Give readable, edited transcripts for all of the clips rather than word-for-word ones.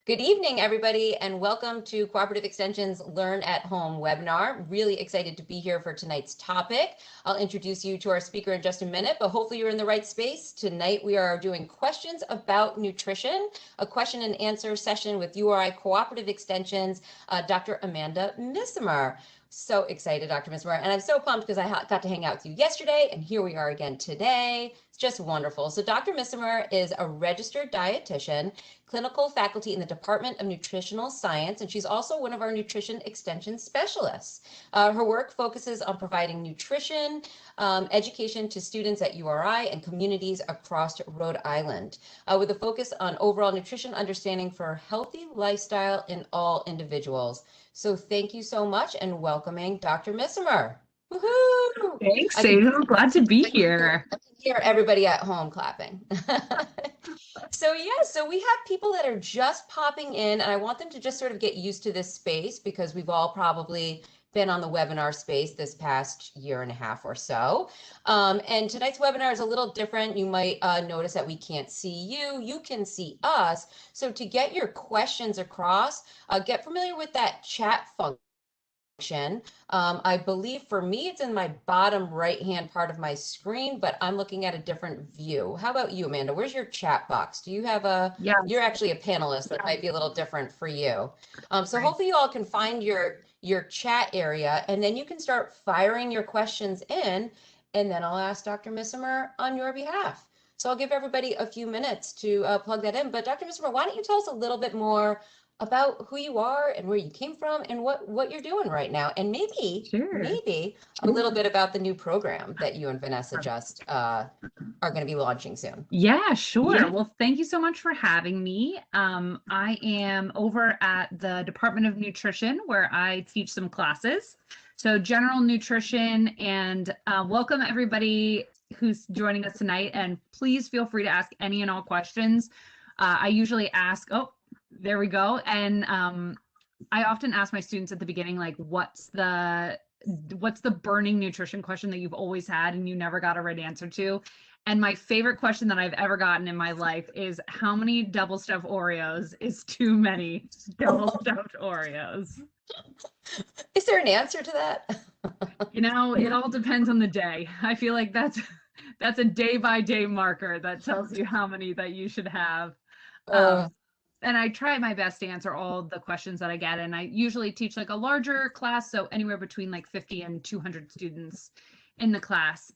Good evening, everybody, and welcome to Cooperative Extension's Learn at Home webinar. Really excited to be here for tonight's topic. I'll introduce you to our speaker in just a minute, but hopefully you're in the right space. Tonight we are doing questions about nutrition, a question and answer session with URI Cooperative Extension's Dr. Amanda Missimer. So excited, Dr. Missimer, and I'm so pumped because I got to hang out with you yesterday, and here we are again today. It's just wonderful. So Dr. Missimer is a registered dietitian, clinical faculty in the Department of Nutritional Science, and she's also one of our nutrition extension specialists. Her work focuses on providing nutrition education to students at URI and communities across Rhode Island, with a focus on overall nutrition understanding for a healthy lifestyle in all individuals. So thank you so much and welcoming Dr. Missimer. Woohoo! Thanks, Sue. Glad to be here. I can hear everybody at home clapping. So we have people that are just popping in, and I want them to just sort of get used to this space because we've all probably been on the webinar space this past year and a half or so. And tonight's webinar is a little different. You might notice that we can't see you. You can see us. So to get your questions across, get familiar with that chat function. I believe for me, it's in my bottom right-hand part of my screen, but I'm looking at a different view. How about you, Amanda? Where's your chat box? Do you have Yeah. You're actually a panelist, that might be a little different for you. So hopefully you all can find your chat area, and then you can start firing your questions in, and then I'll ask Dr. Missimer on your behalf. So I'll give everybody a few minutes to plug that in. But Dr. Missimer, why don't you tell us a little bit more about who you are and where you came from and what you're doing right now, and maybe a little bit about the new program that you and Vanessa just are going to be launching soon. Yeah, sure. Yeah. Well, thank you so much for having me. I am over at the Department of Nutrition where I teach some classes. So general nutrition, and welcome everybody who's joining us tonight. And please feel free to ask any and all questions. I usually ask, there we go. And I often ask my students at the beginning, like, what's the burning nutrition question that you've always had and you never got a right answer to? And my favorite question that I've ever gotten in my life is, how many double stuffed Oreos is too many double stuffed Oreos? Is there an answer to that? You know, it all depends on the day. I feel like that's a day-by-day marker that tells you how many that you should have. And I try my best to answer all the questions that I get. And I usually teach like a larger class, so anywhere between like 50 and 200 students in the class.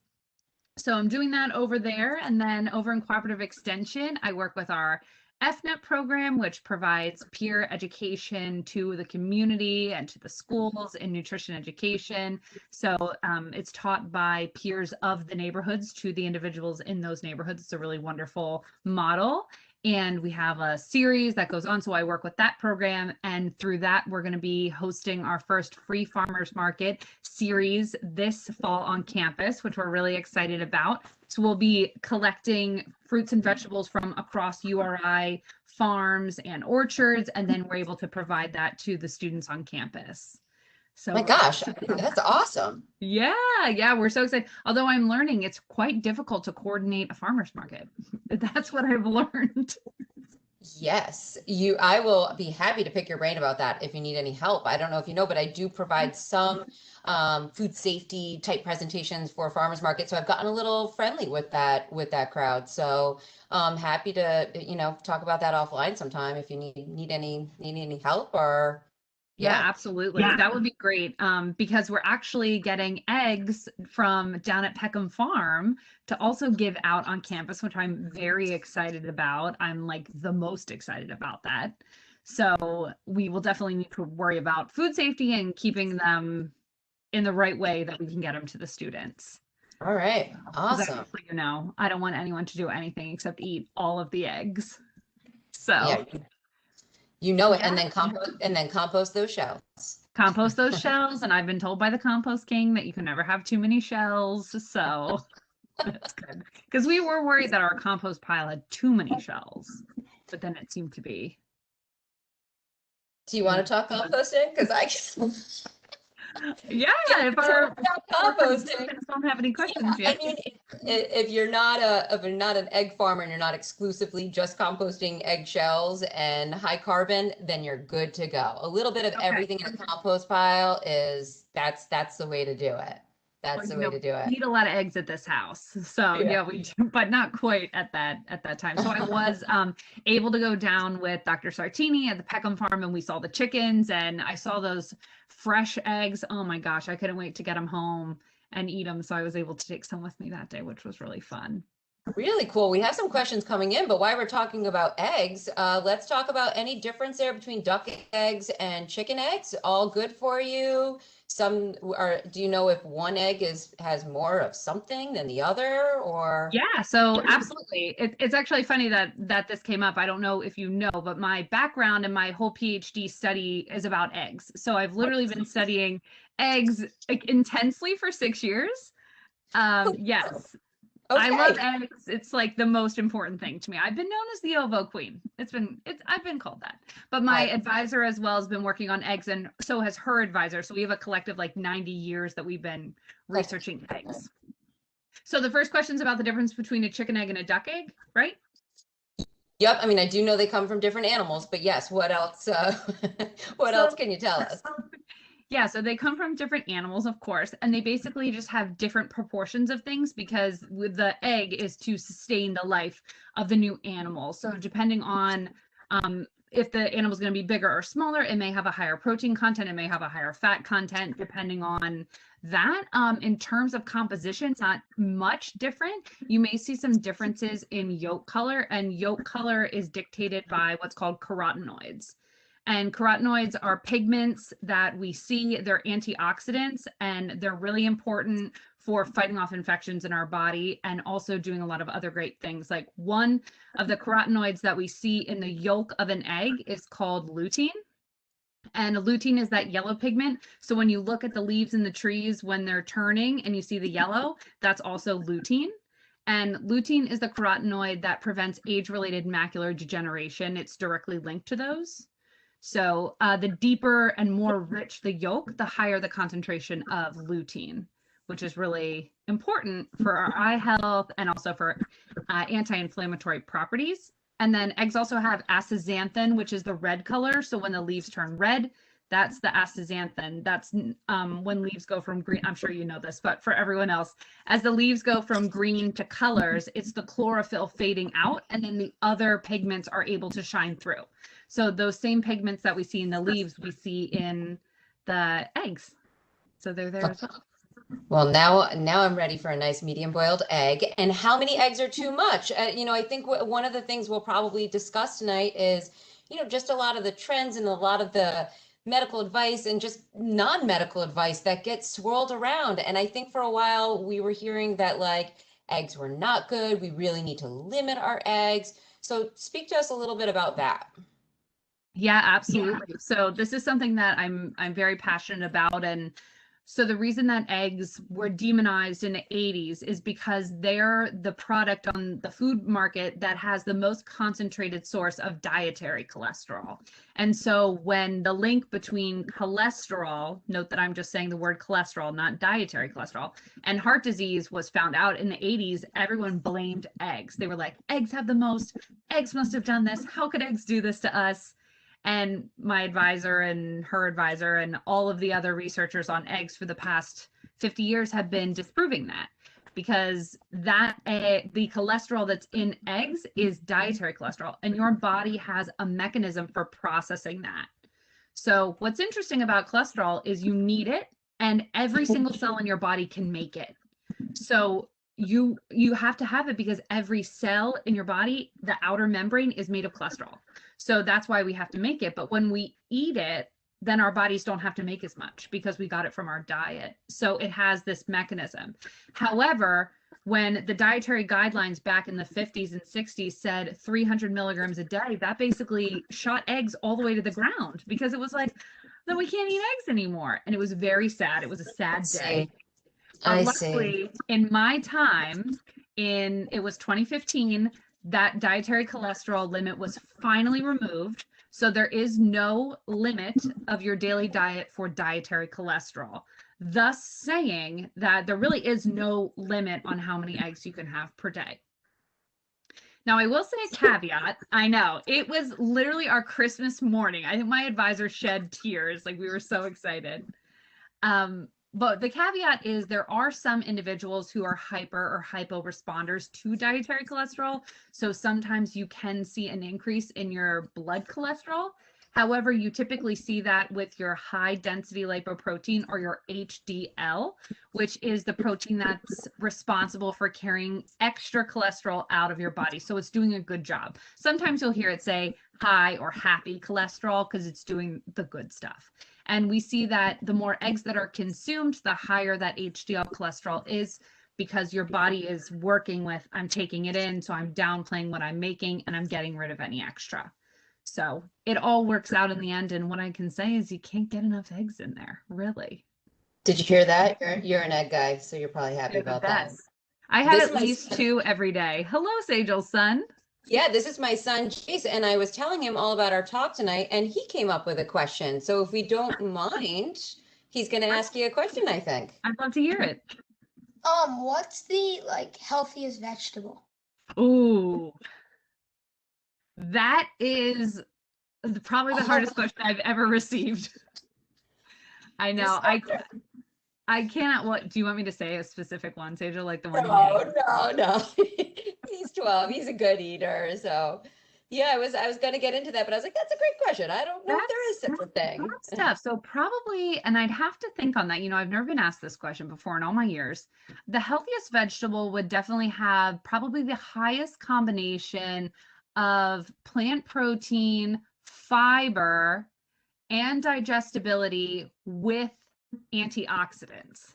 So I'm doing that over there. And then over in Cooperative Extension, I work with our FNET program, which provides peer education to the community and to the schools in nutrition education. So it's taught by peers of the neighborhoods to the individuals in those neighborhoods. It's a really wonderful model. And we have a series that goes on. So I work with that program. And through that, we're going to be hosting our first free farmers market series this fall on campus, which we're really excited about. So we'll be collecting fruits and vegetables from across URI farms and orchards, and then we're able to provide that to the students on campus. So, my gosh, that's awesome. Yeah, we're so excited. Although I'm learning it's quite difficult to coordinate a farmer's market. That's what I've learned. Yes, I will be happy to pick your brain about that if you need any help. I don't know if you know, but I do provide some food safety type presentations for farmers market. So I've gotten a little friendly with that crowd. So I'm happy to, talk about that offline sometime if you need any help or. Yeah, absolutely. Yeah. That would be great. Because we're actually getting eggs from down at Peckham Farm to also give out on campus, which I'm very excited about. I'm like the most excited about that. So we will definitely need to worry about food safety and keeping them in the right way that we can get them to the students. All right. Awesome. I don't want anyone to do anything except eat all of the eggs. So yeah. You know it, and then compost those shells. Compost those shells, and I've been told by the compost king that you can never have too many shells, so that's good. Because we were worried that our compost pile had too many shells, but then it seemed to be. Do you want to talk composting? Because Yeah, if our Composting. participants don't have any questions Yeah, I yet. mean, if you're not an egg farmer and you're not exclusively just composting eggshells and high carbon, then you're good to go. A little bit of Okay. everything in a compost pile that's the way to do it. Well, That's the way to do it. we eat a lot of eggs at this house. So Yeah. yeah, we do, but not quite at that time. So I was able to go down with Dr. Sartini at the Peckham farm, and we saw the chickens, and I saw those fresh eggs. Oh my gosh, I couldn't wait to get them home and eat them. So I was able to take some with me that day, which was really fun. Really cool. We have some questions coming in, but while we're talking about eggs, let's talk about any difference there between duck eggs and chicken eggs. All good for you? Do you know if one egg has more of something than the other, or? Yeah, so absolutely. It's actually funny that this came up. I don't know if you know, but my background and my whole PhD study is about eggs. So I've literally been studying eggs like intensely for 6 years. Yes, I love Okay. eggs. It's like the most important thing to me. I've been known as the ovo queen. I've been called that. But my Right. advisor as well has been working on eggs, and so has her advisor. So we have a collective like 90 years that we've been researching eggs. So the first question is about the difference between a chicken egg and a duck egg, right? Yep. I mean, I do know they come from different animals, but yes, what else, what else So can you tell us? yeah, so they come from different animals, of course, and they basically just have different proportions of things because with the egg is to sustain the life of the new animal. So depending on if the animal is going to be bigger or smaller, it may have a higher protein content, it may have a higher fat content, depending on that. In terms of composition, it's not much different. You may see some differences in yolk color, and yolk color is dictated by what's called carotenoids. And carotenoids are pigments that we see. They're antioxidants, and they're really important for fighting off infections in our body and also doing a lot of other great things. Like one of the carotenoids that we see in the yolk of an egg is called lutein. And lutein is that yellow pigment. So when you look at the leaves in the trees when they're turning and you see the yellow, that's also lutein. And lutein is the carotenoid that prevents age-related macular degeneration. It's directly linked to those. So the deeper and more rich the yolk, the higher the concentration of lutein, which is really important for our eye health and also for anti-inflammatory properties. And then eggs also have astaxanthin, which is the red color. So when the leaves turn red, that's the astaxanthin. That's when leaves go from green. I'm sure you know this, but for everyone else, as the leaves go from green to colors, it's the chlorophyll fading out, and then the other pigments are able to shine through. So those same pigments that we see in the leaves, we see in the eggs. So they're there as well. Well, now I'm ready for a nice medium boiled egg. And how many eggs are too much? I think one of the things we'll probably discuss tonight is, just a lot of the trends and a lot of the medical advice and just non-medical advice that gets swirled around. And I think for a while we were hearing that like eggs were not good. We really need to limit our eggs. So speak to us a little bit about that. Yeah, absolutely. So this is something that I'm very passionate about. And so the reason that eggs were demonized in the 80s is because they're the product on the food market that has the most concentrated source of dietary cholesterol. And so when the link between cholesterol, note that I'm just saying the word cholesterol, not dietary cholesterol, and heart disease was found out in the 80s, everyone blamed eggs. They were like, eggs have the most, eggs must have done this. How could eggs do this to us? And my advisor and her advisor and all of the other researchers on eggs for the past 50 years have been disproving that, because the cholesterol that's in eggs is dietary cholesterol, and your body has a mechanism for processing that. So what's interesting about cholesterol is you need it, and every single cell in your body can make it. So you have to have it because every cell in your body, the outer membrane, is made of cholesterol. So that's why we have to make it. But when we eat it, then our bodies don't have to make as much because we got it from our diet. So it has this mechanism. However, when the dietary guidelines back in the 50s and 60s said 300 milligrams a day, that basically shot eggs all the way to the ground, because it was like, then we can't eat eggs anymore. And it was very sad. It was a sad day. But I see. luckily, in my time, it was 2015, that dietary cholesterol limit was finally removed. So there is no limit of your daily diet for dietary cholesterol, thus saying that there really is no limit on how many eggs you can have per day. Now, I will say a caveat. I know it was literally our Christmas morning. I think my advisor shed tears, like we were so excited. But the caveat is there are some individuals who are hyper or hypo responders to dietary cholesterol. So sometimes you can see an increase in your blood cholesterol. However, you typically see that with your high density lipoprotein or your HDL, which is the protein that's responsible for carrying extra cholesterol out of your body. So it's doing a good job. Sometimes you'll hear it say high or happy cholesterol because it's doing the good stuff. And we see that the more eggs that are consumed, the higher that HDL cholesterol is, because your body is working with, I'm taking it in, so I'm downplaying what I'm making and I'm getting rid of any extra. So it all works out in the end. And what I can say is you can't get enough eggs in there, really. Did you hear that? You're an egg guy, so you're probably happy about that. I have at least 2 every day. Hello, Sagel's son. Yeah, this is my son, Chase, and I was telling him all about our talk tonight, and he came up with a question. So if we don't mind, he's going to ask you a question, I think. I'd love to hear it. What's the healthiest vegetable? Ooh, that is probably the hardest question I've ever received. I know. I cannot. What do you want me to say? A specific one, Sage, like the one? No. He's 12. He's a good eater. So, yeah, I was going to get into that, but I was like, that's a great question. I don't know if there is such a thing. Stuff. So probably, and I'd have to think on that. You know, I've never been asked this question before in all my years. The healthiest vegetable would definitely have probably the highest combination of plant protein, fiber, and digestibility with antioxidants.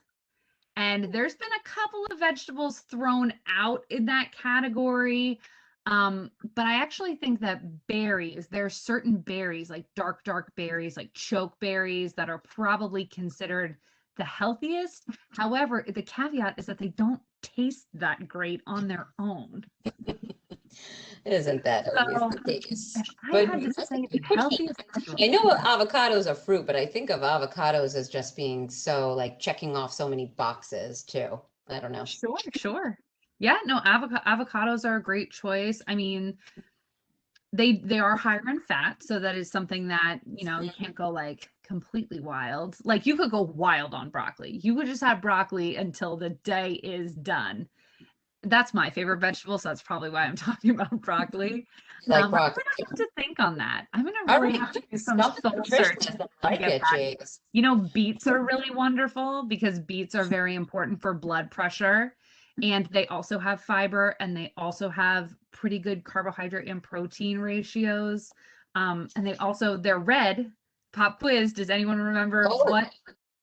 And there's been a couple of vegetables thrown out in that category. But I actually think that berries, there are certain berries like dark berries, like choke berries, that are probably considered the healthiest. However, the caveat is that they don't taste that great on their own. Isn't that always the case? I had to say the healthiest. I know avocados are fruit, but I think of avocados as just being so like checking off so many boxes too. I don't know. Sure. Yeah, no, avocados are a great choice. I mean, they are higher in fat, so that is something that, you know, you can't go like completely wild. Like you could go wild on broccoli. You could just have broccoli until the day is done. That's my favorite vegetable, so that's probably why I'm talking about broccoli. Like broccoli. I'm gonna have to think on that. I'm gonna really have to do some soul searching. You know, beets are really wonderful because beets are very important for blood pressure, and they also have fiber, and they also have pretty good carbohydrate and protein ratios. And they're red. Pop quiz. Does anyone remember what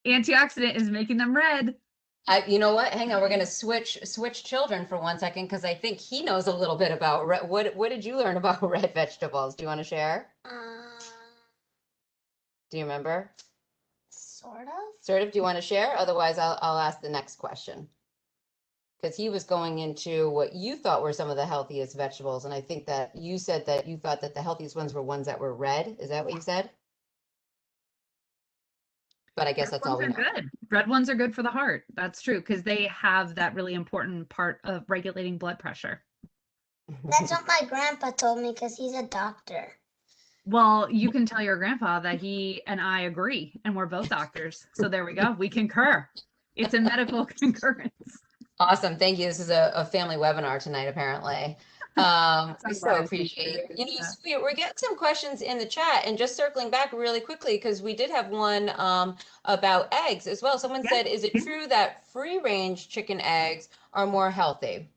antioxidant is making them red? You know what? Hang on. We're going to switch children for 1 second because I think he knows a little bit about what did you learn about red vegetables? Do you want to share? Do you remember? Sort of. Do you want to share? Otherwise, I'll ask the next question. Because he was going into what you thought were some of the healthiest vegetables, and I think that you said that you thought that the healthiest ones were ones that were red. Is that what you said? But I guess that's all we know. Good. Red ones are good for the heart. That's true, because they have that really important part of regulating blood pressure. That's what my grandpa told me because he's a doctor. Well, you can tell your grandpa that he and I agree, and we're both doctors. So there we go. We concur. It's a medical concurrence. Awesome. Thank you. This is a family webinar tonight, apparently. We so appreciate it. You know, we're getting some questions in the chat, and just circling back really quickly, because we did have one about eggs as well. Someone said, is it true that free range chicken eggs are more healthy?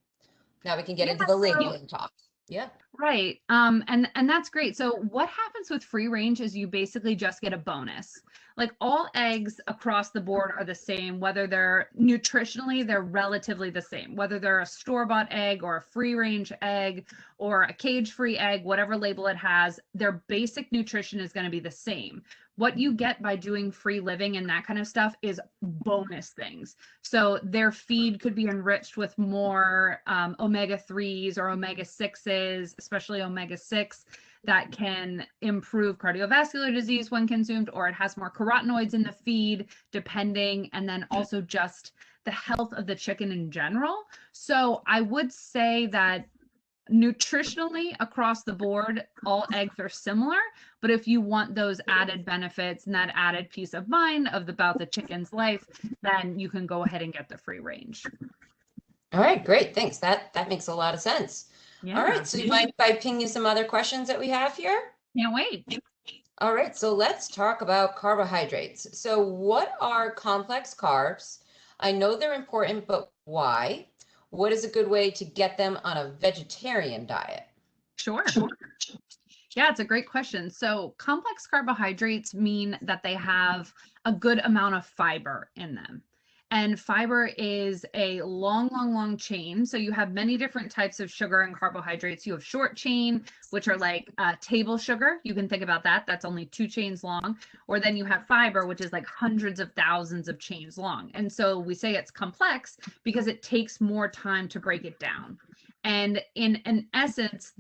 Now we can get into the labeling talk. Yeah. Right. And that's great. So what happens with free range is you basically just get a bonus. Like all eggs across the board are the same, whether they're nutritionally, they're relatively the same, whether they're a store-bought egg or a free range egg or a cage-free egg, whatever label it has, their basic nutrition is going to be the same. What you get by doing free living and that kind of stuff is bonus things. So their feed could be enriched with more omega-3s or omega-6s, especially omega-6, that can improve cardiovascular disease when consumed, or it has more carotenoids in the feed, depending, and then also just the health of the chicken in general. So I would say that nutritionally across the board, all eggs are similar, but if you want those added benefits and that added peace of mind about the chicken's life, then you can go ahead and get the free range. All right, great. Thanks. That makes a lot of sense. Yeah. All right, so you mind if I ping you some other questions that we have here? Can't wait. All right, so let's talk about carbohydrates. So what are complex carbs? I know they're important, but why? What is a good way to get them on a vegetarian diet? Sure. Yeah, it's a great question. So complex carbohydrates mean that they have a good amount of fiber in them. And fiber is a long chain. So you have many different types of sugar and carbohydrates. You have short chain, which are like table sugar. You can think about that. That's only 2 chains long. Or then you have fiber, which is like hundreds of thousands of chains long. And so we say it's complex because it takes more time to break it down. And in essence,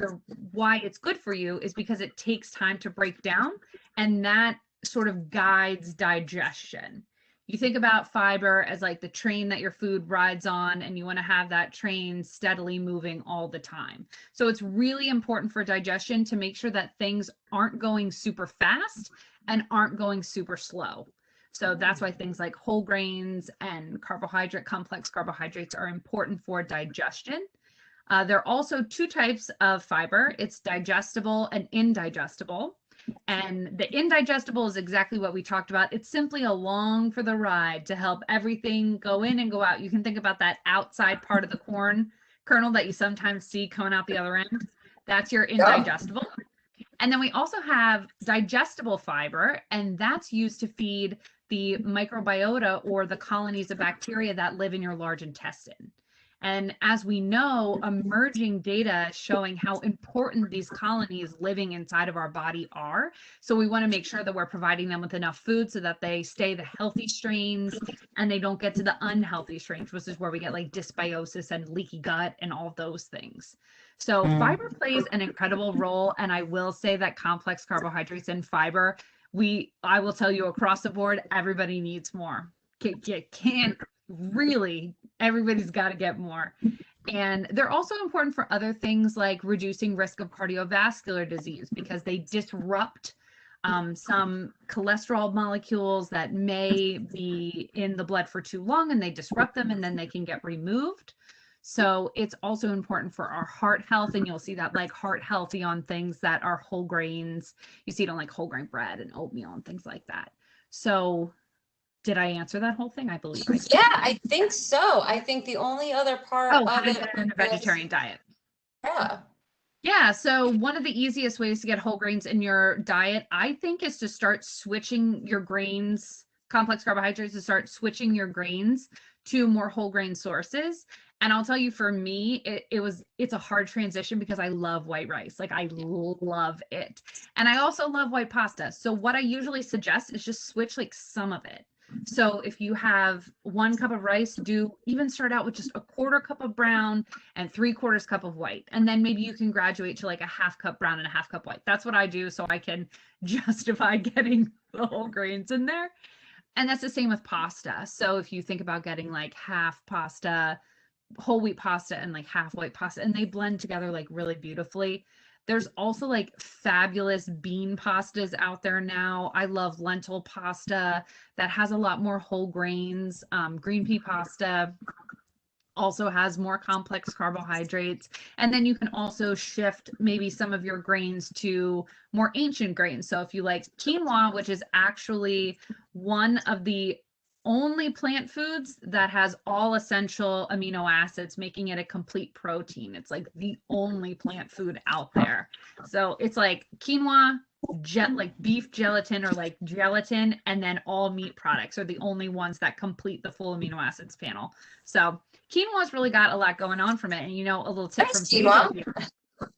why it's good for you is because it takes time to break down, and that sort of guides digestion. You think about fiber as like the train that your food rides on, and you want to have that train steadily moving all the time. So it's really important for digestion to make sure that things aren't going super fast and aren't going super slow. So that's why things like whole grains and complex carbohydrates are important for digestion. There are also 2 types of fiber. It's digestible and indigestible. And the indigestible is exactly what we talked about. It's simply along for the ride to help everything go in and go out. You can think about that outside part of the corn kernel that you sometimes see coming out the other end. That's your indigestible. And then we also have digestible fiber, and that's used to feed the microbiota, or the colonies of bacteria that live in your large intestine. And as we know, emerging data showing how important these colonies living inside of our body are. So we want to make sure that we're providing them with enough food so that they stay the healthy strains and they don't get to the unhealthy strains, which is where we get like dysbiosis and leaky gut and all those things. So fiber plays an incredible role. And I will say that complex carbohydrates and fiber, I will tell you across the board, everybody needs more. You can't really, everybody's got to get more. And they're also important for other things like reducing risk of cardiovascular disease, because they disrupt some cholesterol molecules that may be in the blood for too long, and they disrupt them and then they can get removed. So it's also important for our heart health, and you'll see that like heart healthy on things that are whole grains. You see it on like whole grain bread and oatmeal and things like that. So did I answer that whole thing? I believe I did. Yeah, I think so. I think the only other part how of to it get in a vegetarian diet. Yeah. Yeah, so one of the easiest ways to get whole grains in your diet, I think, is to start switching your grains, complex carbohydrates, to start switching your grains to more whole grain sources. And I'll tell you, for me, it's a hard transition because I love white rice. Like, I love it. And I also love white pasta. So what I usually suggest is just switch like some of it. So if you have 1 cup of rice, even start out with just a 1/4 cup of brown and 3/4 cup of white. And then maybe you can graduate to like a 1/2 cup brown and a 1/2 cup white. That's what I do, so I can justify getting the whole grains in there. And that's the same with pasta. So if you think about getting like half pasta, whole wheat pasta, and like half white pasta, and they blend together like really beautifully. There's also like fabulous bean pastas out there now. I love lentil pasta that has a lot more whole grains. Green pea pasta also has more complex carbohydrates. And then you can also shift maybe some of your grains to more ancient grains. So if you like quinoa, which is actually one of the only plant foods that has all essential amino acids, making it a complete protein. It's like the only plant food out there. So it's like quinoa, like beef gelatin or like gelatin, and then all meat products are the only ones that complete the full amino acids panel. So quinoa's really got a lot going on from it. And a little tip from Sejal here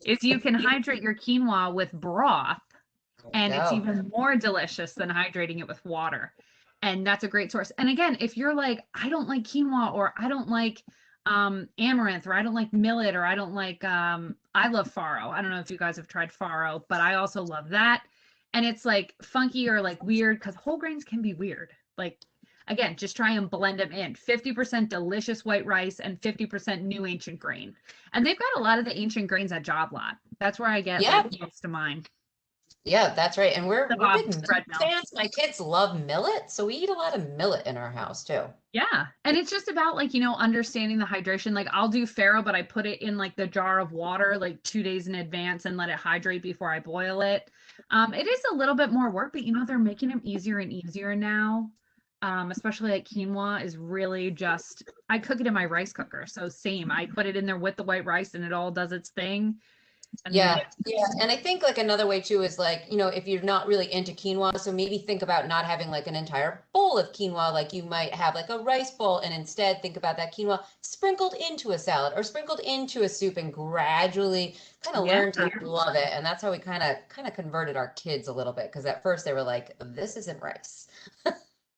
is you can hydrate your quinoa with broth, and it's even more delicious than hydrating it with water. And that's a great source. And again, if you're like, I don't like quinoa, or I don't like amaranth, or I don't like millet, or I don't like I love farro. I don't know if you guys have tried farro, but I also love that. And it's like funky or like weird, because whole grains can be weird. Like, again, just try and blend them in. 50% delicious white rice and 50% new ancient grain. And they've got a lot of the ancient grains at Job Lot. That's where I get like, most of mine. Yeah, that's right. And we're big millet fans. My kids love millet, so we eat a lot of millet in our house too. Yeah. And it's just about like, understanding the hydration. Like I'll do farro, but I put it in like the jar of water like 2 days in advance and let it hydrate before I boil it. It is a little bit more work, but they're making them easier and easier now. Especially like quinoa is really just, I cook it in my rice cooker. So same, I put it in there with the white rice and it all does its thing. And yeah. And I think like another way too is like, if you're not really into quinoa, so maybe think about not having like an entire bowl of quinoa, like you might have like a rice bowl, and instead think about that quinoa sprinkled into a salad or sprinkled into a soup, and gradually kind of learn to love it. And that's how we kind of converted our kids a little bit, because at first they were like, this isn't rice.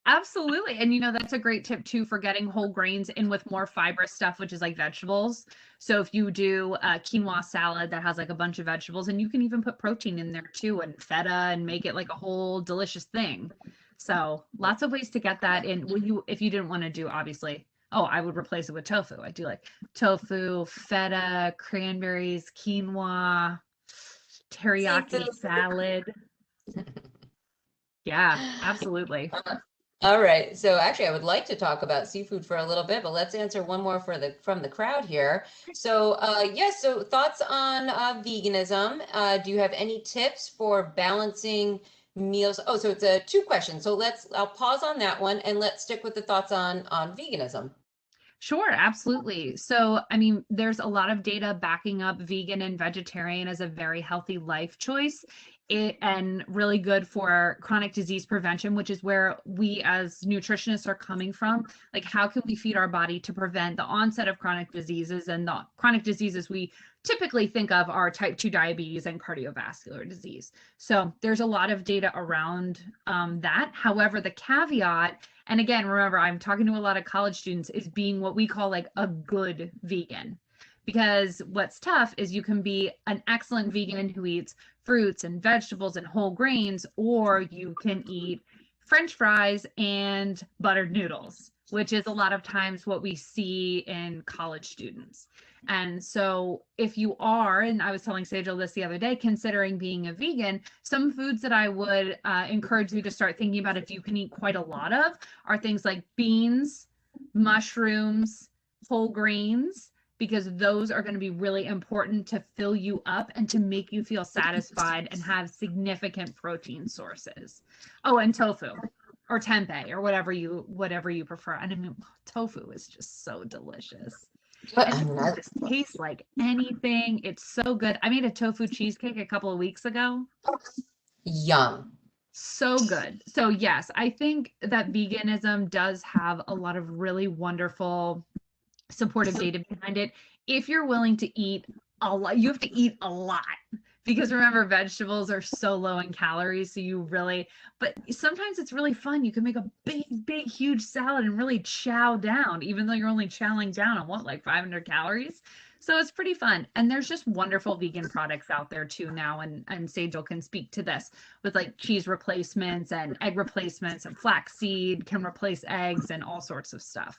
Absolutely. And that's a great tip too for getting whole grains in with more fibrous stuff, which is like vegetables. So if you do a quinoa salad that has like a bunch of vegetables, and you can even put protein in there too, and feta, and make it like a whole delicious thing. So lots of ways to get that in. If you didn't want to do, obviously, I would replace it with tofu. I do like tofu, feta, cranberries, quinoa, teriyaki salad. Yeah, absolutely. All right. So actually, I would like to talk about seafood for a little bit, but let's answer one more from the crowd here. So yes, so thoughts on veganism. Do you have any tips for balancing meals? Oh, so it's a 2 questions. So I'll pause on that one, and let's stick with the thoughts on veganism. Sure, absolutely. So, there's a lot of data backing up vegan and vegetarian as a very healthy life choice. And really good for chronic disease prevention, which is where we as nutritionists are coming from. Like, how can we feed our body to prevent the onset of chronic diseases? And the chronic diseases we typically think of are type 2 diabetes and cardiovascular disease. So there's a lot of data around that. However, the caveat, and again, remember, I'm talking to a lot of college students, is being what we call like a good vegan. Because what's tough is you can be an excellent vegan who eats fruits and vegetables and whole grains, or you can eat French fries and buttered noodles, which is a lot of times what we see in college students. And so if you are, and I was telling Sejal this the other day, considering being a vegan, some foods that I would encourage you to start thinking about if you can eat quite a lot of are things like beans, mushrooms, whole grains, because those are going to be really important to fill you up and to make you feel satisfied and have significant protein sources. Oh, and tofu or tempeh or whatever you prefer. And tofu is just so delicious. And it just tastes like anything. It's so good. I made a tofu cheesecake a couple of weeks ago. Yum. So good. So yes, I think that veganism does have a lot of really wonderful supportive data behind it. If you're willing to eat a lot, you have to eat a lot, because remember, vegetables are so low in calories. So but sometimes it's really fun. You can make a big, huge salad and really chow down, even though you're only chowing down on like 500 calories. So it's pretty fun. And there's just wonderful vegan products out there too now. And Sejal can speak to this with like cheese replacements and egg replacements, and flaxseed can replace eggs and all sorts of stuff.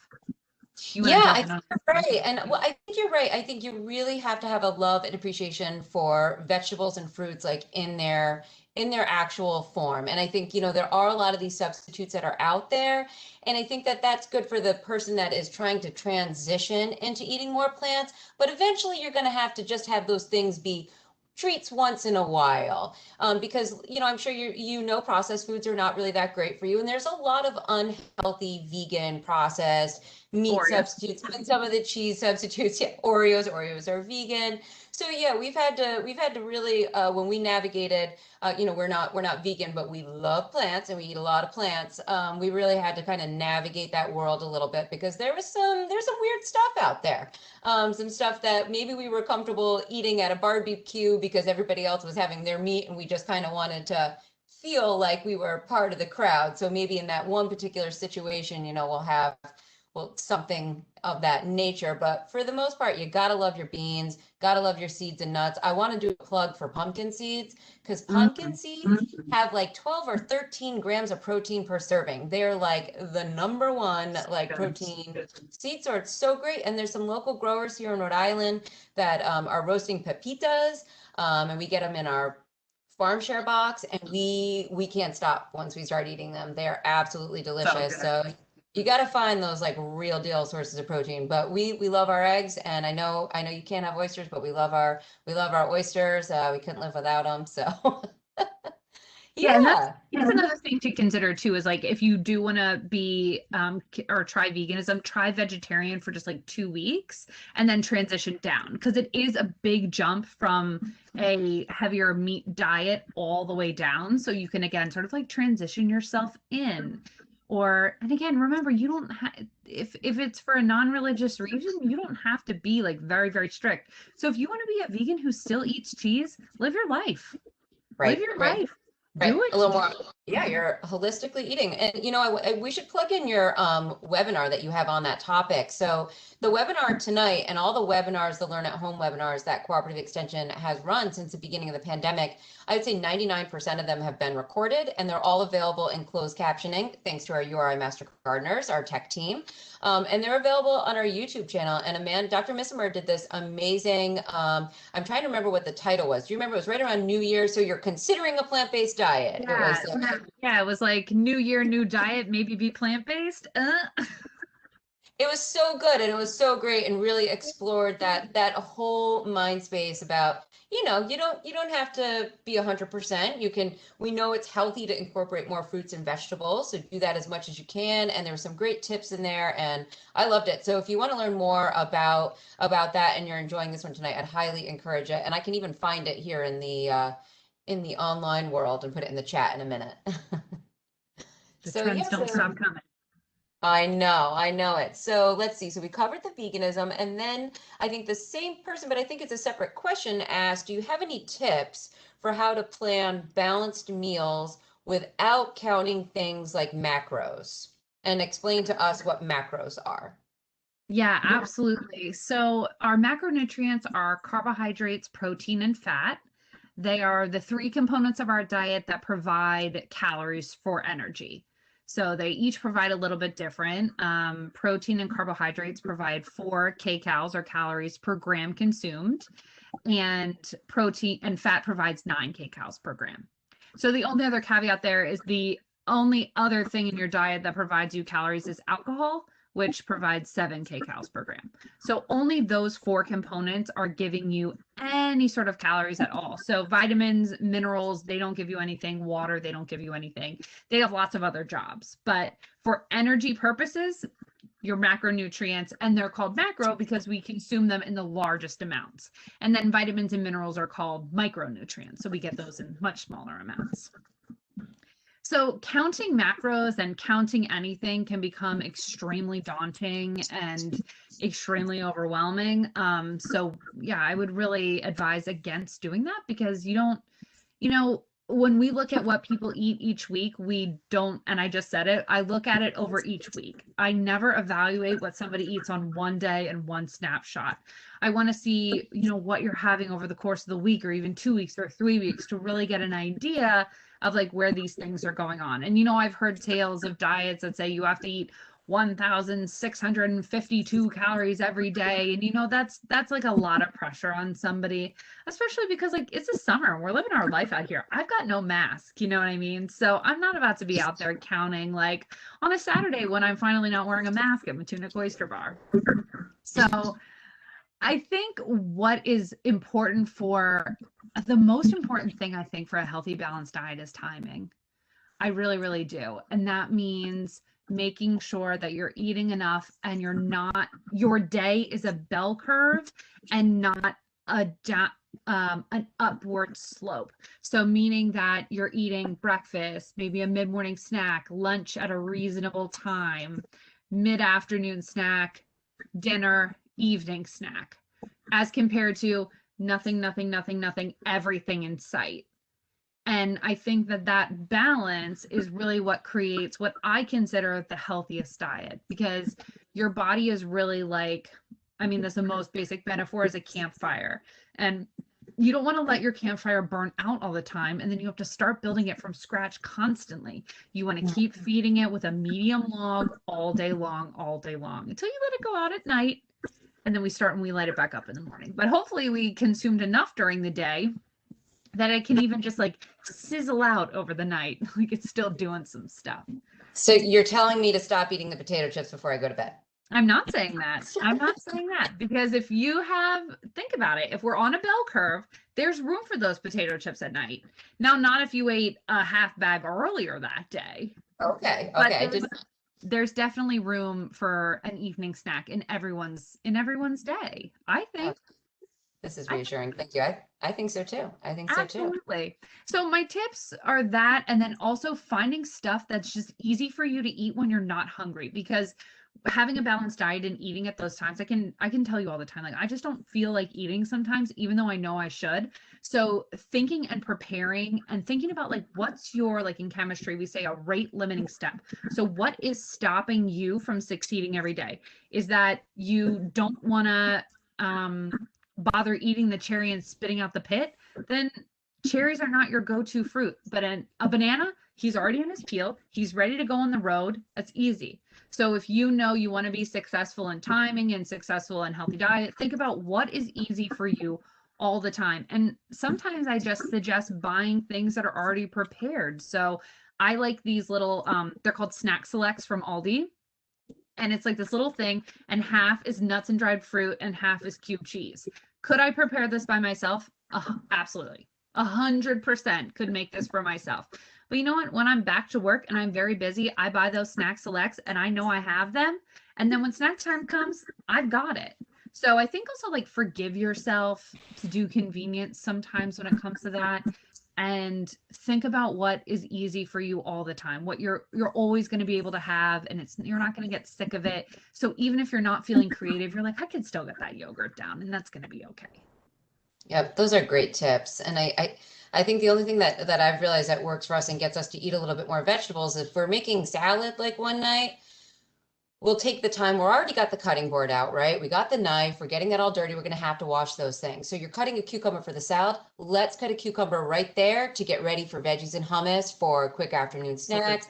Yeah, I think you're right. And I think you're right. I think you really have to have a love and appreciation for vegetables and fruits, like in their actual form. And I think, there are a lot of these substitutes that are out there. And I think that that's good for the person that is trying to transition into eating more plants. But eventually you're going to have to just have those things be treats once in a while, because I'm sure you know processed foods are not really that great for you, and there's a lot of unhealthy vegan processed meat Oreos. substitutes, and some of the cheese substitutes. Yeah, Oreos are vegan. So yeah, we've had to really, when we navigated, we're not vegan, but we love plants and we eat a lot of plants. We really had to kind of navigate that world a little bit because there's some weird stuff out there. Some stuff that maybe we were comfortable eating at a barbecue because everybody else was having their meat and we just kind of wanted to feel like we were part of the crowd. So maybe in that one particular situation, we'll have something of that nature. But for the most part, you gotta love your beans, gotta love your seeds and nuts. I want to do a plug for pumpkin seeds because pumpkin seeds have like 12 or 13 grams of protein per serving. They're like the number one protein seed source. So great. And there's some local growers here in Rhode Island that are roasting pepitas, and we get them in our farm share box, and we can't stop once we start eating them. They're absolutely delicious. So you got to find those like real deal sources of protein. But we love our eggs, and I know you can't have oysters, but we love our oysters. We couldn't live without them. So yeah, and that's another thing to consider too, is like if you do want to be or try veganism, try vegetarian for just like 2 weeks and then transition down, because it is a big jump from a heavier meat diet all the way down. So you can again sort of like transition yourself in. And again, remember, you don't have, if it's for a non-religious reason, you don't have to be like very, very strict. So if you want to be a vegan who still eats cheese, live your life. Live your life. Right. Do it. A little more. Yeah, you're holistically eating. And we should plug in your webinar that you have on that topic. So the webinar tonight and all the webinars, the Learn at Home webinars that Cooperative Extension has run since the beginning of the pandemic, I would say 99% of them have been recorded, and they're all available in closed captioning, thanks to our URI Master Gardeners, our tech team. And they're available on our YouTube channel. And Dr. Missimer did this amazing, I'm trying to remember what the title was. Do you remember? It was right around New Year. So you're considering a plant-based diet. Yeah, it was like New Year, new diet, maybe be plant-based. It was so good, and it was so great, and really explored that whole mind space about, you don't have to be 100%. We know it's healthy to incorporate more fruits and vegetables, so do that as much as you can. And there were some great tips in there, and I loved it. So if you want to learn more about that and you're enjoying this one tonight, I'd highly encourage it. And I can even find it here in the online world and put it in the chat in a minute. The trends don't stop coming. I know it. So let's see. So we covered the veganism, and then I think the same person, but I think it's a separate question, asked, do you have any tips for how to plan balanced meals without counting things like macros? And explain to us what macros are. Yeah, absolutely. So our macronutrients are carbohydrates, protein, and fat. They are the 3 components of our diet that provide calories for energy. So they each provide a little bit different. Protein and carbohydrates provide 4 kcals or calories per gram consumed, and protein and fat provides 9 kcals per gram. So the only other caveat there is the only other thing in your diet that provides you calories is alcohol, which provides 7 kcals per gram. So only those 4 components are giving you any sort of calories at all. So vitamins, minerals, they don't give you anything. Water, they don't give you anything. They have lots of other jobs. But for energy purposes, your macronutrients, and they're called macro because we consume them in the largest amounts. And then vitamins and minerals are called micronutrients. So we get those in much smaller amounts. So counting macros and counting anything can become extremely daunting and extremely overwhelming. So yeah, I would really advise against doing that, because when we look at what people eat each week, we don't, and I just said it, I look at it over each week. I never evaluate what somebody eats on one day and one snapshot. I want to see, what you're having over the course of the week, or even 2 weeks or 3 weeks, to really get an idea of like where these things are going on. And, I've heard tales of diets that say you have to eat 1,652 calories every day. And, that's like a lot of pressure on somebody, especially because like it's the summer. We're living our life out here. I've got no mask, you know what I mean? So I'm not about to be out there counting like on a Saturday when I'm finally not wearing a mask at my tunic oyster bar. So I think what is important for the most important thing, I think, for a healthy, balanced diet is timing. I really, really do. And that means making sure that you're eating enough and your day is a bell curve and not an upward slope. So meaning that you're eating breakfast, maybe a mid-morning snack, lunch at a reasonable time, mid-afternoon snack, dinner, evening snack, as compared to nothing, nothing, nothing, nothing, everything in sight. And I think that balance is really what creates what I consider the healthiest diet, because your body is really like, I mean, that's the most basic metaphor, is a campfire. And you don't want to let your campfire burn out all the time. And then you have to start building it from scratch constantly. You want to keep feeding it with a medium log all day long, until you let it go out at night. And then we light it back up in the morning. But hopefully we consumed enough during the day that it can even just like sizzle out over the night. Like it's still doing some stuff. So you're telling me to stop eating the potato chips before I go to bed? I'm not saying that. I'm not saying that, because if you think about it, if we're on a bell curve, there's room for those potato chips at night. Now, not if you ate a half bag earlier that day. Okay. But Okay. there's definitely room for an evening snack in everyone's day, I think. This is reassuring. Thank you. I think so too. I think so too. Absolutely. So my tips are that, and then also finding stuff that's just easy for you to eat when you're not hungry, because having a balanced diet and eating at those times, I can tell you all the time, like I just don't feel like eating sometimes, even though I know I should. So thinking and preparing and thinking about like, what's your, like in chemistry, we say a rate limiting step. So what is stopping you from succeeding every day? Is that you don't want to, bother eating the cherry and spitting out the pit? Then cherries are not your go-to fruit. But a banana, he's already in his peel, he's ready to go on the road. That's easy. So if you know you want to be successful in timing and successful in healthy diet, think about what is easy for you all the time. And sometimes I just suggest buying things that are already prepared. So I like these little they're called snack selects from Aldi. And it's like this little thing, and half is nuts and dried fruit and half is cube cheese. Could I prepare this by myself? Absolutely. 100% could make this for myself. But you know what? When I'm back to work and I'm very busy, I buy those snack selects and I know I have them. And then when snack time comes, I've got it. So I think also like forgive yourself to do convenience sometimes when it comes to that. And think about what is easy for you all the time, what you're always going to be able to have, and you're not going to get sick of it. So even if you're not feeling creative, you're like, I can still get that yogurt down, and that's going to be okay. Yep, those are great tips. And I think the only thing that I've realized that works for us and gets us to eat a little bit more vegetables, if we're making salad like one night, we'll take the time. We're already got the cutting board out, right? We got the knife. We're getting that all dirty. We're going to have to wash those things. So you're cutting a cucumber for the salad. Let's cut a cucumber right there to get ready for veggies and hummus for quick afternoon snacks.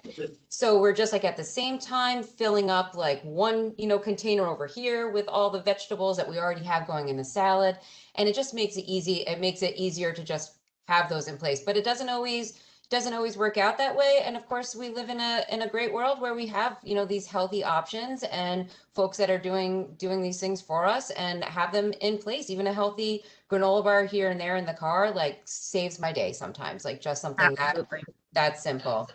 So we're just like at the same time filling up like one, container over here with all the vegetables that we already have going in the salad. And it just makes it easy. It makes it easier to just have those in place, but it doesn't always work out that way. And of course, we live in a great world where we have, these healthy options and folks that are doing these things for us and have them in place. Even a healthy granola bar here and there in the car, like saves my day sometimes, like just something that's simple.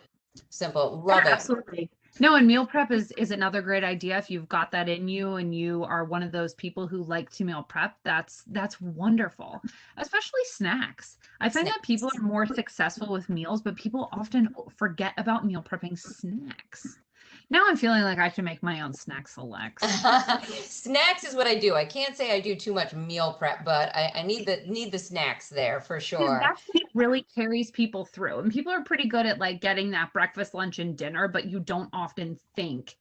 Love it. Absolutely. No, and meal prep is another great idea. If you've got that in you and you are one of those people who like to meal prep, that's wonderful, especially snacks. I find that people are more successful with meals, but people often forget about meal prepping snacks. Now I'm feeling like I should make my own snack selects. Snacks is what I do. I can't say I do too much meal prep, but I need the snacks there for sure. That's what really carries people through. And people are pretty good at like getting that breakfast, lunch, and dinner, but you don't often think,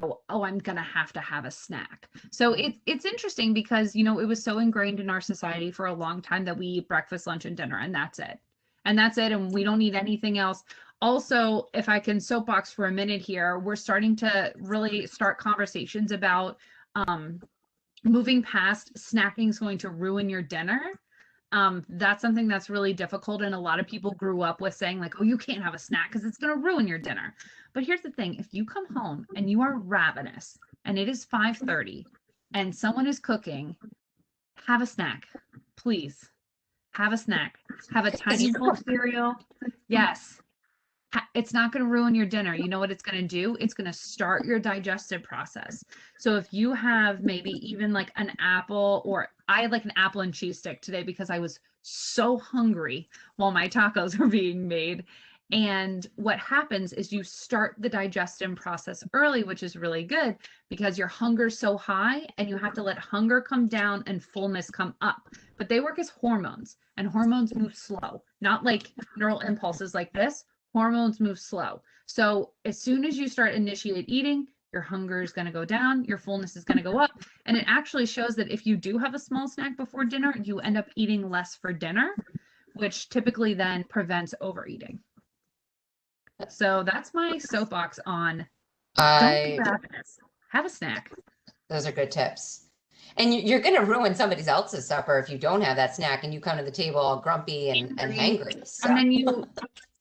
oh, I'm going to have a snack. So it's interesting because, it was so ingrained in our society for a long time that we eat breakfast, lunch, and dinner, and that's it. And that's it. And we don't need anything else. Also, if I can soapbox for a minute here, we're starting to really start conversations about moving past snacking is going to ruin your dinner. That's something that's really difficult. And a lot of people grew up with saying like, oh, you can't have a snack because it's going to ruin your dinner. But here's the thing. If you come home and you are ravenous and it is 5:30 and someone is cooking have a snack, please. Have a snack. Have a tiny bowl of cereal. Yes. It's not going to ruin your dinner. You know what it's going to do? It's going to start your digestive process. So if you have maybe even like an apple, or I had like an apple and cheese stick today because I was so hungry while my tacos were being made. And what happens is you start the digestion process early, which is really good because your hunger's so high and you have to let hunger come down and fullness come up. But they work as hormones, and hormones move slow, not like neural impulses like this. Hormones move slow. So as soon as you start initiate eating, your hunger is going to go down, your fullness is going to go up. And it actually shows that if you do have a small snack before dinner, you end up eating less for dinner, which typically then prevents overeating. So that's my soapbox on don't be ravenous. Have a snack. Those are good tips. And you're going to ruin somebody else's supper if you don't have that snack and you come to the table all grumpy and hangry. So. And then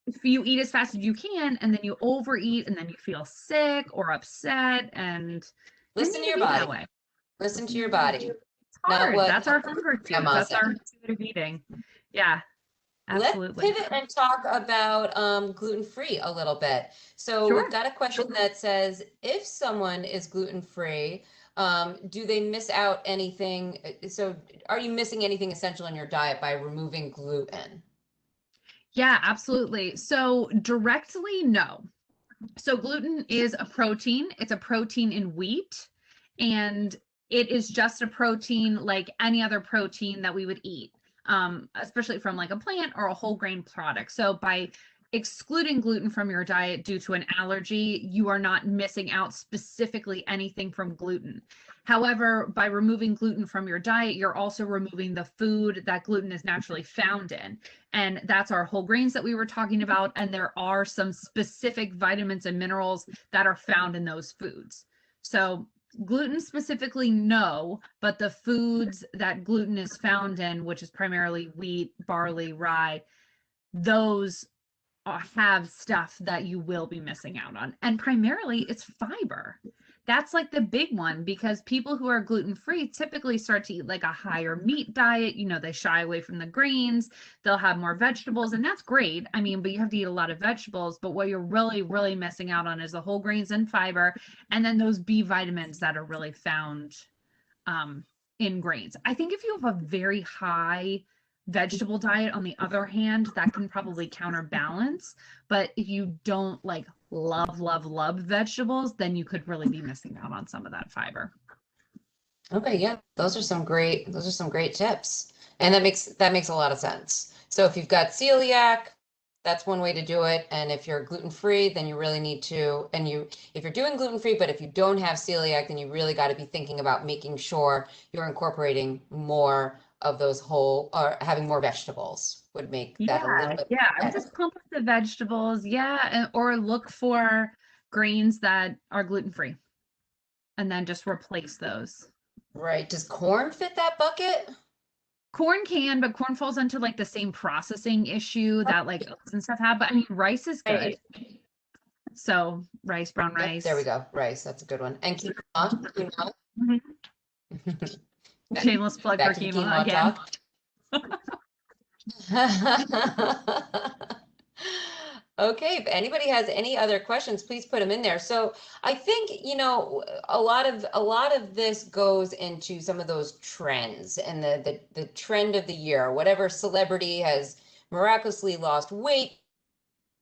if you eat as fast as you can and then you overeat and then you feel sick or upset, and listen to your body. Listen to your body. It's hard. That's our hunger too. That's our intuitive eating. Yeah. Absolutely. Let's pivot and talk about gluten-free a little bit. So Sure. We've got a question that says, if someone is gluten-free, do they miss out anything? So are you missing anything essential in your diet by removing gluten? Yeah, absolutely. So directly, no. So gluten is a protein. It's a protein in wheat, and it is just a protein like any other protein that we would eat, especially from like a plant or a whole grain product. So by excluding gluten from your diet due to an allergy, you are not missing out specifically anything from gluten. However, by removing gluten from your diet, you're also removing the food that gluten is naturally found in. And that's our whole grains that we were talking about. And there are some specific vitamins and minerals that are found in those foods. So gluten specifically, no, but the foods that gluten is found in, which is primarily wheat, barley, rye, those have stuff that you will be missing out on. And primarily it's fiber. That's like the big one, because people who are gluten-free typically start to eat like a higher meat diet. You know, they shy away from the grains, they'll have more vegetables, and that's great. I mean, but you have to eat a lot of vegetables, but what you're really missing out on is the whole grains and fiber, and then those B vitamins that are really found in grains. I think if you have a very high vegetable diet, on the other hand, that can probably counterbalance. But if you don't like love vegetables, then you could really be missing out on some of that fiber. Okay, yeah, those are some great tips. And that makes a lot of sense. So if you've got celiac, that's one way to do it. And if you're gluten-free, then you really need to, if you're doing gluten-free, but if you don't have celiac, then you really got to be thinking about making sure you're incorporating more of those whole, or having more vegetables would make that a little bit better. better. Just pump up the vegetables, or look for grains that are gluten-free and then just replace those. Right. Does corn fit that bucket? Corn can, but corn falls into like the same processing issue that like oats and stuff have. But I mean, rice is good. So rice, brown rice. There we go. Rice. That's a good one. And quinoa. Mm-hmm. Shameless plug for quinoa again. Okay, if anybody has any other questions, please put them in there. So I think, a lot of this goes into some of those trends and the trend of the year. Whatever celebrity has miraculously lost weight,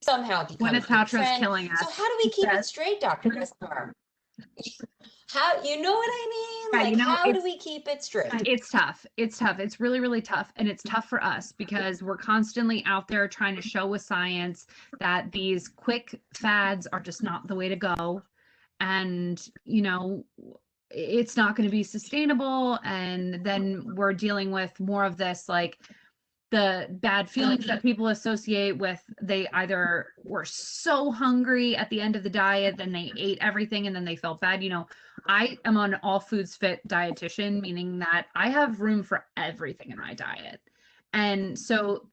somehow becomes the trend. Killing us. So how do we keep it straight, Dr. Missimer? How, you know what I mean? Like, how do we keep it straight? It's tough. It's really tough. And it's tough for us because we're constantly out there trying to show with science that these quick fads are just not the way to go. And, it's not going to be sustainable. And then we're dealing with more of this, like the bad feelings that people associate with, they either were so hungry at the end of the diet, then they ate everything and then they felt bad. I am an all foods fit dietitian, meaning that I have room for everything in my diet. And so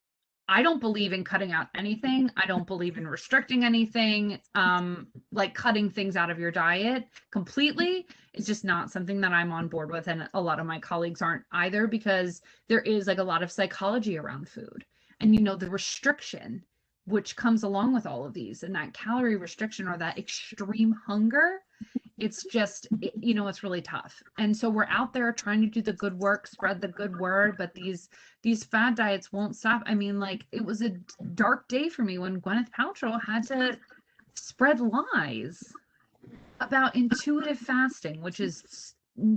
I don't believe in cutting out anything. I don't believe in restricting anything. Like cutting things out of your diet completely is just not something that I'm on board with. And a lot of my colleagues aren't either, because there is like a lot of psychology around food. And the restriction which comes along with all of these, and that calorie restriction or that extreme hunger, it's just, it's really tough. And so we're out there trying to do the good work, spread the good word, but these fad diets won't stop. I mean, like, it was a dark day for me when Gwyneth Paltrow had to spread lies about intuitive fasting, which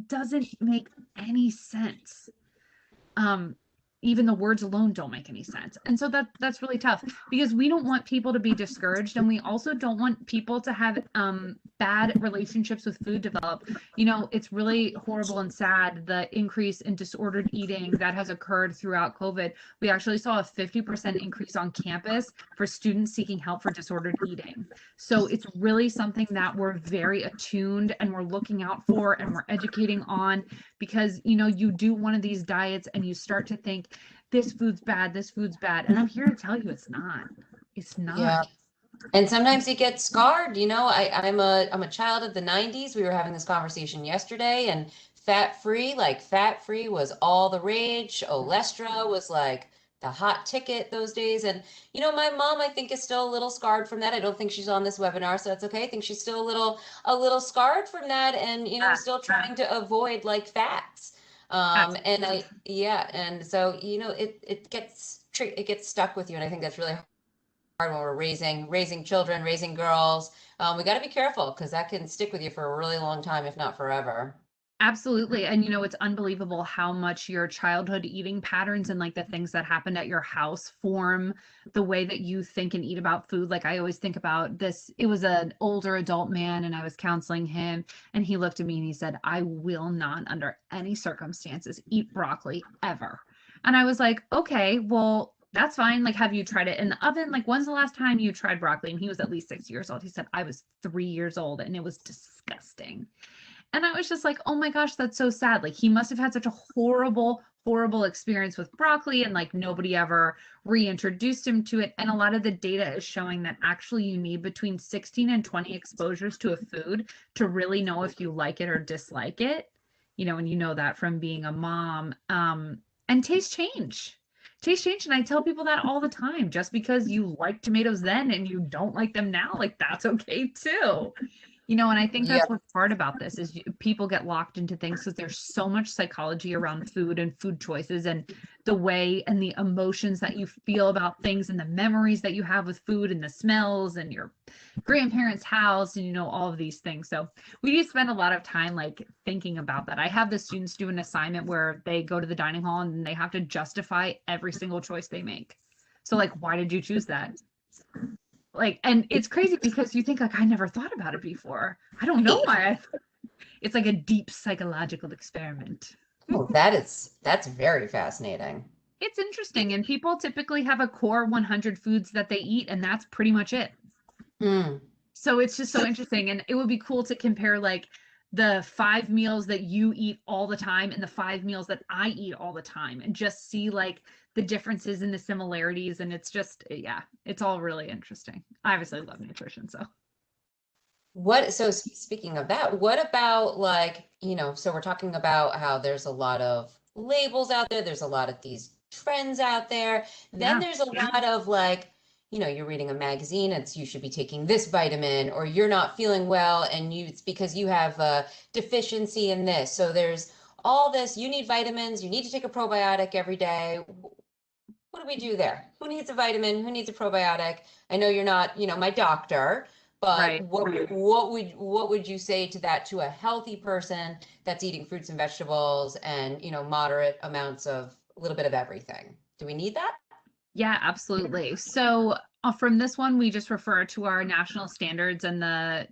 doesn't make any sense. Even the words alone don't make any sense. And so that's really tough, because we don't want people to be discouraged, and we also don't want people to have bad relationships with food develop. It's really horrible and sad, the increase in disordered eating that has occurred throughout COVID. We actually saw a 50% increase on campus for students seeking help for disordered eating. So it's really something that we're very attuned and we're looking out for and we're educating on, because you do one of these diets and you start to think, this food's bad, and I'm here to tell you it's not. Yeah. And sometimes you get scarred. I'm a child of the 90s. We were having this conversation yesterday, and fat free was all the rage. Olestra was like the hot ticket those days. And my mom, I think, is still a little scarred from that. I don't think she's on this webinar, so that's okay. I think she's still a little scarred from that, and still trying to avoid like fats. And so it gets stuck with you, and I think that's really hard when we're raising children, raising girls. We got to be careful, because that can stick with you for a really long time, if not forever. Absolutely. And it's unbelievable how much your childhood eating patterns and like the things that happened at your house form the way that you think and eat about food. Like, I always think about this. It was an older adult man, and I was counseling him, and he looked at me and he said, "I will not under any circumstances eat broccoli ever." And I was like, okay, well, that's fine. Like, have you tried it in the oven? Like, when's the last time you tried broccoli? And he was at least 6 years old. He said, "I was 3 years old and it was disgusting." And I was just like, oh my gosh, that's so sad. Like, he must have had such a horrible, horrible experience with broccoli, and like nobody ever reintroduced him to it. And a lot of the data is showing that actually you need between 16 and 20 exposures to a food to really know if you like it or dislike it. And that from being a mom. And taste change. And I tell people that all the time. Just because you like tomatoes then and you don't like them now, like, that's okay too. And I think that's what's hard about this is people get locked into things because there's so much psychology around food and food choices and the way and the emotions that you feel about things and the memories that you have with food and the smells and your grandparents' house and all of these things. So we do spend a lot of time like thinking about that. I have the students do an assignment where they go to the dining hall and they have to justify every single choice they make. So like, why did you choose that? Like, and it's crazy because you think like, I never thought about it before. I don't know why. It's like a deep psychological experiment. Oh, that's very fascinating. It's interesting. And people typically have a core 100 foods that they eat, and that's pretty much it. So it's just so interesting. And it would be cool to compare like the 5 meals that you eat all the time and the 5 meals that I eat all the time, and just see like the differences and the similarities. And it's just, it's all really interesting. I obviously love nutrition. So speaking of that, what about like, so we're talking about how there's a lot of labels out there. There's a lot of these trends out there. Then there's a lot of like, you're reading a magazine, it's you should be taking this vitamin, or you're not feeling well and it's because you have a deficiency in this. So there's all this, you need vitamins, you need to take a probiotic every day. What do we do there? Who needs a vitamin? Who needs a probiotic? I know you're not, my doctor, but right. what would you say to that, to a healthy person that's eating fruits and vegetables and, moderate amounts of a little bit of everything? Do we need that? Yeah, absolutely. So from this one, we just refer to our national standards and the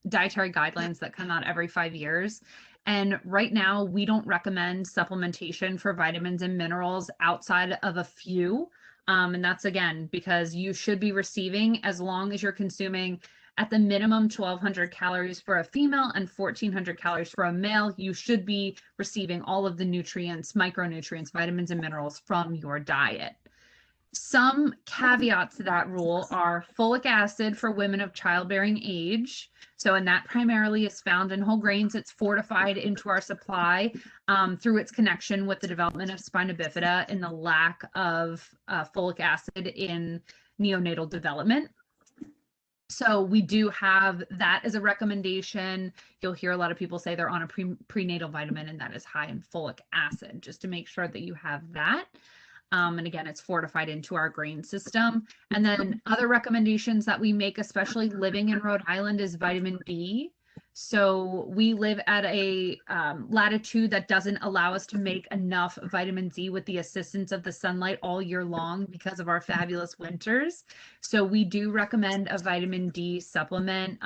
dietary guidelines that come out every 5 years. And right now, we don't recommend supplementation for vitamins and minerals outside of a few. And that's, again, because you should be receiving, as long as you're consuming at the minimum 1,200 calories for a female and 1,400 calories for a male, you should be receiving all of the nutrients, micronutrients, vitamins, and minerals from your diet. Some caveats to that rule are folic acid for women of childbearing age. So, and that primarily is found in whole grains. It's fortified into our supply through its connection with the development of spina bifida and the lack of folic acid in neonatal development. So we do have that as a recommendation. You'll hear a lot of people say they're on a prenatal vitamin, and that is high in folic acid, just to make sure that you have that. And again, it's fortified into our grain system. And then other recommendations that we make, especially living in Rhode Island, is vitamin D. So we live at a latitude that doesn't allow us to make enough vitamin D with the assistance of the sunlight all year long because of our fabulous winters. So we do recommend a vitamin D supplement.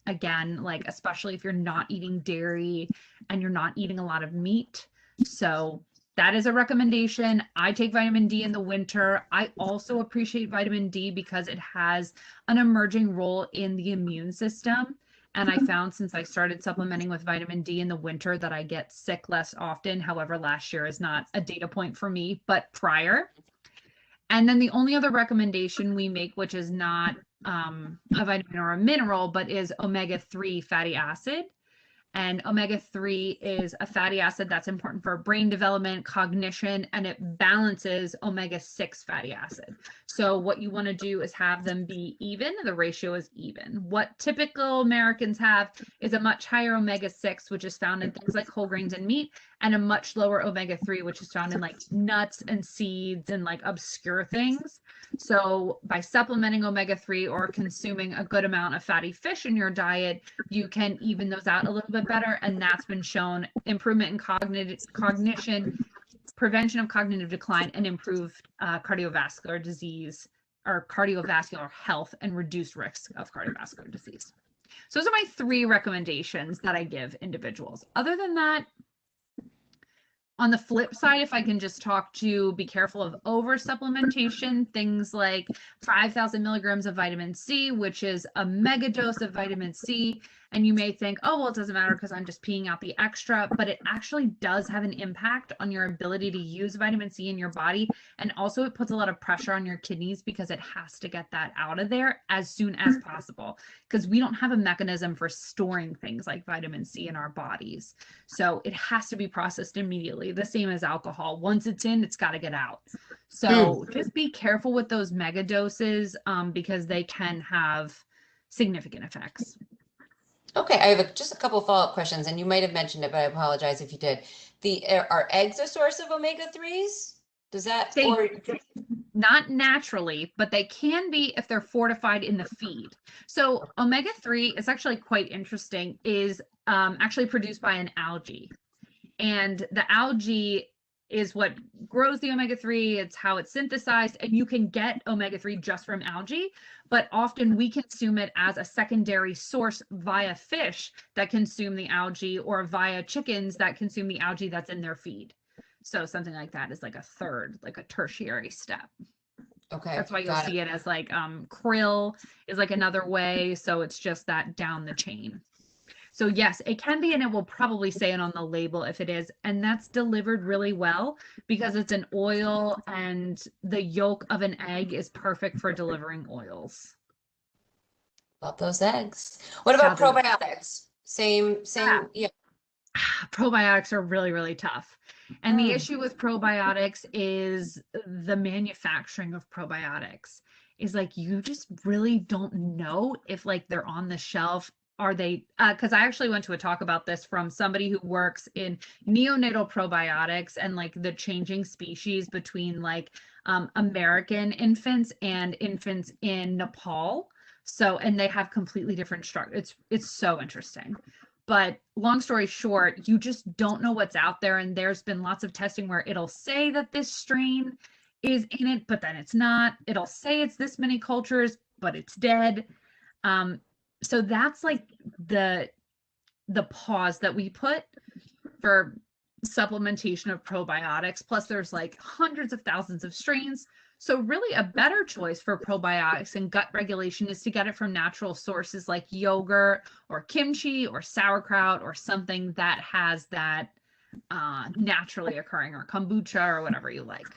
Again, like especially if you're not eating dairy and you're not eating a lot of meat. So that is a recommendation. I take vitamin D in the winter. I also appreciate vitamin D because it has an emerging role in the immune system. And I found since I started supplementing with vitamin D in the winter that I get sick less often. However, last year is not a data point for me, but prior. And then the only other recommendation we make, which is not a vitamin or a mineral, but is omega-3 fatty acid. And omega-3 is a fatty acid that's important for brain development, cognition, and it balances omega-6 fatty acid. So what you want to do is have them be even. The ratio is even. What typical Americans have is a much higher omega-6, which is found in things like whole grains and meat, and a much lower omega-3, which is found in like nuts and seeds and like obscure things. So by supplementing omega-3 or consuming a good amount of fatty fish in your diet, you can even those out a little bit better. And that's been shown improvement in cognition, prevention of cognitive decline, and improved cardiovascular disease or cardiovascular health and reduced risk of cardiovascular disease. So those are my 3 recommendations that I give individuals. Other than that, on the flip side, if I can just talk to be careful of over supplementation, things like 5,000 milligrams of vitamin C, which is a mega dose of vitamin C. And you may think, oh, well, it doesn't matter because I'm just peeing out the extra, but it actually does have an impact on your ability to use vitamin C in your body. And also it puts a lot of pressure on your kidneys because it has to get that out of there as soon as possible, because we don't have a mechanism for storing things like vitamin C in our bodies. So it has to be processed immediately, the same as alcohol. Once it's in, it's got to get out. So just be careful with those mega doses because they can have significant effects. Okay, I have just a couple of follow-up questions, and you might have mentioned it, but I apologize if you did. Are eggs a source of omega-3s? Does that, or not naturally, but they can be if they're fortified in the feed. So omega-3 is actually quite interesting, is actually produced by an algae. And the algae is what grows the omega-3. It's how it's synthesized, and you can get omega-3 just from algae, but often we consume it as a secondary source via fish that consume the algae or via chickens that consume the algae that's in their feed. So something like that is like a third, like a tertiary step. Okay. That's why you'll see it as like krill is like another way. So it's just that down the chain. So yes, it can be, and it will probably say it on the label if it is, and that's delivered really well because it's an oil and the yolk of an egg is perfect for delivering oils. Love those eggs. What about probiotics? Same, yeah. Probiotics are really, really tough. And the issue with probiotics is the manufacturing of probiotics is like, you just really don't know if like they're on the shelf. Are they, because I actually went to a talk about this from somebody who works in neonatal probiotics and like the changing species between like American infants and infants in Nepal. So, and they have completely different structures. It's so interesting. But long story short, you just don't know what's out there. And there's been lots of testing where it'll say that this strain is in it, but then it's not. It'll say it's this many cultures, but it's dead. So that's like the pause that we put for supplementation of probiotics. Plus there's like hundreds of thousands of strains. So really a better choice for probiotics and gut regulation is to get it from natural sources like yogurt or kimchi or sauerkraut or something that has that naturally occurring, or kombucha, or whatever you like.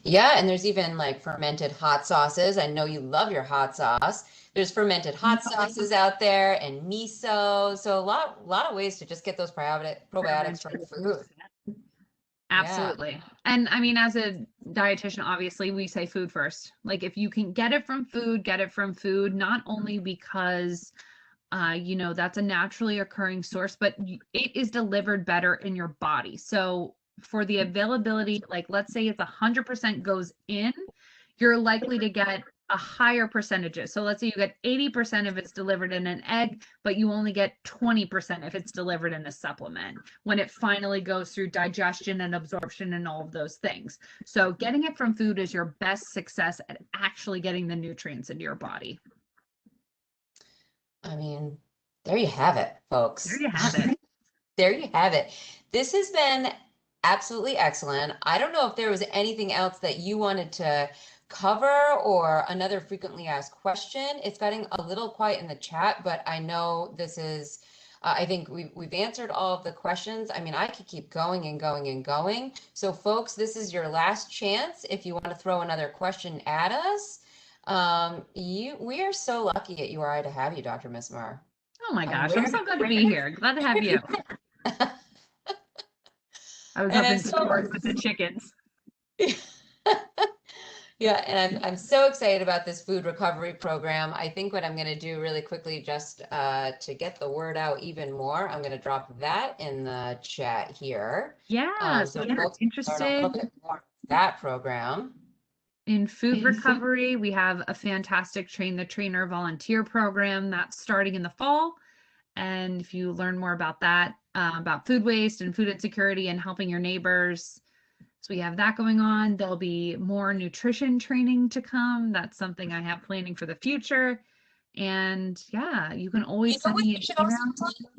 Yeah, and there's even like fermented hot sauces. I know you love your hot sauce. There's fermented hot sauces out there and miso. So a lot of ways to just get those probiotics from food. Absolutely. And I mean, as a dietitian, obviously we say food first. Like if you can get it from food, get it from food, not only because that's a naturally occurring source, but it is delivered better in your body. So for the availability, like let's say it's 100% goes in, you're likely to get a higher percentages. So let's say you get 80% if it's delivered in an egg, but you only get 20% if it's delivered in a supplement when it finally goes through digestion and absorption and all of those things. So getting it from food is your best success at actually getting the nutrients into your body. I mean, there you have it, folks. There you have it. There you have it. This has been absolutely excellent. I don't know if there was anything else that you wanted to cover or another frequently asked question. It's getting a little quiet in the chat, but I know this is, I think we've answered all of the questions. I mean, I could keep going and going and going. So folks, this is your last chance. If you want to throw another question at us, we are so lucky at URI to have you, Dr. Missimer. Oh my gosh, I'm so glad to be here. Glad to have you. I was hoping to work with the chickens. Yeah, and I'm so excited about this food recovery program. I think what I'm going to do really quickly, just to get the word out even more, I'm going to drop that in the chat here. Yeah, so if you're interested in that program. In food recovery, we have a fantastic Train the Trainer volunteer program that's starting in the fall. And if you learn more about that, about food waste and food insecurity and helping your neighbors, so we have that going on. There'll be more nutrition training to come. That's something I have planning for the future. And yeah, you can always send me an email.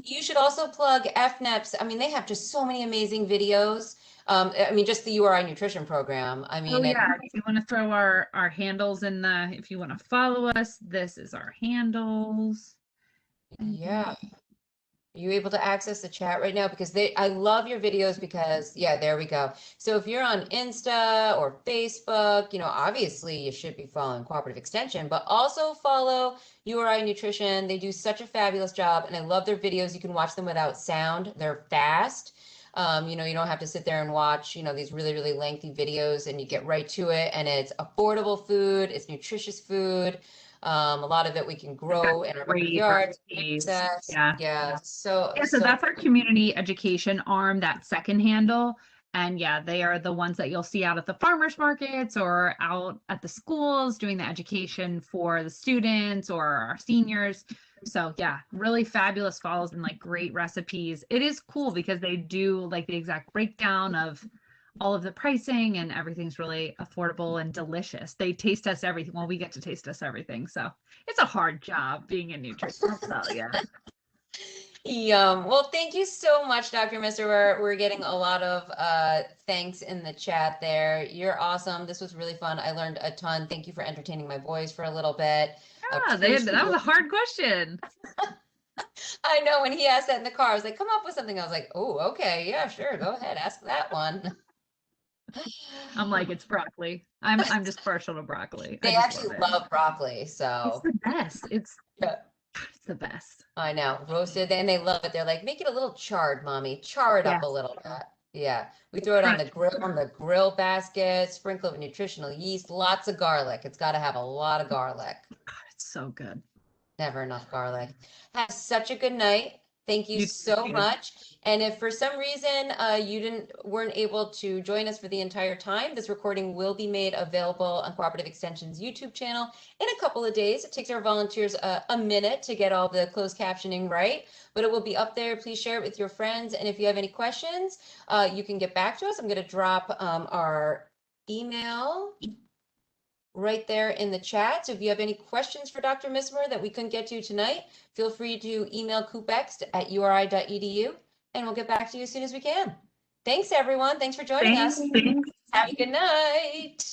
You should also plug FNEPs. I mean, they have just so many amazing videos. I mean, just the URI nutrition program. I mean, if you want to throw our handles in if you want to follow us, this is our handles. Yeah. Are you able to access the chat right now? Because I love your videos because, yeah, there we go. So if you're on Insta or Facebook, obviously you should be following Cooperative Extension, but also follow URI Nutrition. They do such a fabulous job, and I love their videos. You can watch them without sound. They're fast. You don't have to sit there and watch, these really, really lengthy videos, and you get right to it. And it's affordable food. It's nutritious food. A lot of it we can grow in our backyard. So that's our community education arm, that second handle. And yeah, they are the ones that you'll see out at the farmers markets or out at the schools doing the education for the students or our seniors. So yeah, really fabulous follows and like great recipes. It is cool because they do like the exact breakdown of all of the pricing, and everything's really affordable and delicious. They taste test everything. Well, we get to taste test everything. So it's a hard job being a nutritionist. So yeah. Yum. Well, thank you so much, Dr. Missimer. We're getting a lot of thanks in the chat there. You're awesome. This was really fun. I learned a ton. Thank you for entertaining my boys for a little bit. Yeah, that was a hard question. I know, when he asked that in the car, I was like, come up with something. I was like, oh, okay, yeah, sure, go ahead, ask that one. I'm like, it's broccoli. I'm just partial to broccoli. They actually love broccoli, so it's the best. It's the best. I know, roasted, and they love it. They're like, make it a little charred, mommy. Char it up a little bit. Yeah, we throw it on the grill basket, sprinkle of nutritional yeast, lots of garlic. It's got to have a lot of garlic. God, it's so good. Never enough garlic. Have such a good night. Thank you so much. And if for some reason you weren't able to join us for the entire time, this recording will be made available on Cooperative Extension's YouTube channel in a couple of days. It takes our volunteers a minute to get all the closed captioning right, but it will be up there. Please share it with your friends. And if you have any questions, you can get back to us. I'm going to drop our email right there in the chat. So if you have any questions for Dr. Missimer that we couldn't get to tonight, feel free to email coopext@uri.edu, and we'll get back to you as soon as we can. Thanks, everyone. Thanks for joining us. Thanks. Have a good night.